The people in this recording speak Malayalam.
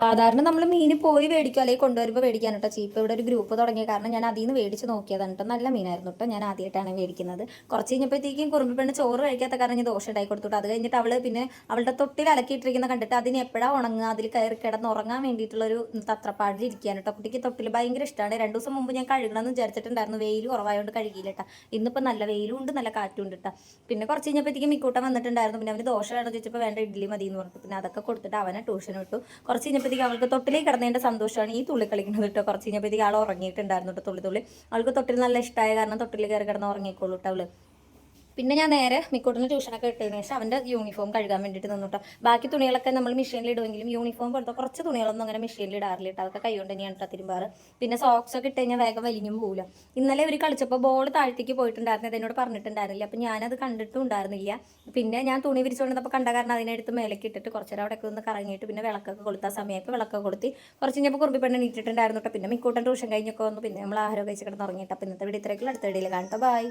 സാധാരണ നമ്മൾ മീൻ പോയി മേടിക്കും അല്ലെങ്കിൽ കൊണ്ടുവരുമ്പോൾ മേടിക്കാൻ കേട്ടോ ചീപ്പ്. ഇവിടെ ഒരു ഗ്രൂപ്പ് തുടങ്ങിയ കാരണം ഞാൻ അതിൽ നിന്ന് മേടിച്ച് നോക്കിയതാണ് കേട്ടോ. നല്ല മീനായിരുന്നു കേട്ടോ. ഞാൻ ആദ്യമായിട്ടാണ് മേടിക്കുന്നത്. കുറച്ച് കഴിഞ്ഞപ്പോഴത്തേക്കും കുറുമ്പി പെണ്ണ് ചോറ് കഴിക്കാത്ത കാരണം ഞാൻ ദോശ ഉണ്ടാക്കി കൊടുത്തു. അത് കഴിഞ്ഞിട്ട് അവൾ പിന്നെ അവളുടെ തൊട്ടിൽ അലക്കിയിട്ടിരിക്കുന്ന കണ്ടിട്ട് അതിന് എപ്പോഴാണ് ഉണങ്ങുക, അതിൽ കയറി കിടന്ന് ഉറങ്ങാൻ വേണ്ടിയിട്ടുള്ളൊരു തത്രപ്പാടിൽ ഇരിക്കുകയാണ് കേട്ടോ. കുട്ടിക്ക് തൊട്ടിൽ ഭയങ്കര ഇഷ്ടമാണ്. 2 ദിവസം മുമ്പ് ഞാൻ കഴുകണമെന്ന് വിചാരിച്ചിട്ടുണ്ടായിരുന്നു. വെയിൽ കുറവായതുകൊണ്ട് കഴുകിയില്ല കേട്ടോ. ഇന്നിപ്പോൾ നല്ല വെയിലും ഉണ്ട്, നല്ല കാറ്റും ഉണ്ട് കേട്ടോ. പിന്നെ കുറച്ച് കഴിഞ്ഞപ്പോഴത്തേക്കും മിക്കൂട്ടം വന്നിട്ടുണ്ടായിരുന്നു. പിന്നെ അവന് ദോശ വേണം ചോദിച്ചപ്പോൾ വേണ്ട ഇഡ്ഡലി മതി എന്ന് പറഞ്ഞിട്ട് പിന്നെ അതൊക്കെ കൊടുത്തിട്ട് അവനെ ട്യൂഷൻ വിട്ടു. കുറച്ച് കഴിഞ്ഞപ്പോഴത്തേക്ക് അവൾക്ക് തൊട്ടിലേക്ക് കിടന്നതിൻ്റെ സന്തോഷമാണ് ഈ തുള്ളി കളിക്കുന്നത് കേട്ടോ. കുറച്ച് കഴിഞ്ഞപ്പോഴത്തേക്ക് ആൾ ഉറങ്ങിയിട്ടുണ്ടായിരുന്നു കേട്ടോ. തുള്ളി അവൾക്ക് തൊട്ടിൽ നല്ല ഇഷ്ടമായ കാരണം തൊട്ടിൽ കയറി കിടന്ന് ഉറങ്ങിക്കോളൂ കേട്ടോ അവള്. പിന്നെ ഞാൻ നേരെ മിക്കൂട്ടിന് ട്യൂഷനൊക്കെ ഇട്ടതിന് ശേഷം അവൻ്റെ യൂണിഫോം കഴുകാൻ വേണ്ടിയിട്ട് നിന്നുട്ടോ. ബാക്കി തുണികളൊക്കെ നമ്മൾ മെഷീനിൽ ഇടുമെങ്കിലും യൂണിഫോം പോലത്തെ കുറച്ച് തുണികളൊന്നും അങ്ങനെ മെഷീനിൽ ഇടാറില്ല കേട്ടോ. അതൊക്കെ കൈകൊണ്ട് തന്നെയാണ് കേട്ടോ തിരുമ്പാറ്. പിന്നെ സോക്സ് ഒക്കെ ഇട്ട് കഴിഞ്ഞാൽ വേഗം വലിഞ്ഞും പോകില്ല. ഇന്നലെ ഒരു കളിച്ചപ്പോൾ ബോൾ താഴത്തേക്ക് പോയിട്ടുണ്ടായിരുന്നു. എന്നോട് പറഞ്ഞിട്ടുണ്ടായിരുന്നില്ല. അപ്പം ഞാനത് കണ്ടിട്ടും ഉണ്ടായിരുന്നില്ല. പിന്നെ ഞാൻ തുണി വിരിച്ചുകൊണ്ടപ്പോൾ കണ്ട കാരണം അതിനെടുത്ത് മേലേക്ക് ഇട്ടിട്ട് കുറച്ച് നേരം അവിടെയൊക്കെ ഒന്ന് കറങ്ങിയിട്ട് പിന്നെ വിളക്കൊക്കെ കൊളുത്താൻ സമയത്ത് വിളക്കൊക്കെ കൊളുത്തി കുറച്ച് കഴിഞ്ഞപ്പോൾ കുറുമ്പി പെണ്ണ് നീട്ടിട്ടുണ്ടായിരുന്നു കേട്ടോ. പിന്നെ മിക്കൂട്ടൻ ട്യൂഷൻ കഴിഞ്ഞൊക്കെ വന്നു. പിന്നെ നമ്മൾ ആഹാരം കഴിച്ച് കിടന്ന് ഉറങ്ങിയിട്ട്. അപ്പം ഇന്നത്തെ വീഡിയോ ഇത്രയൊക്കെ അടുത്ത വീഡിയോയിൽ കാണട്ടെ. ബൈ.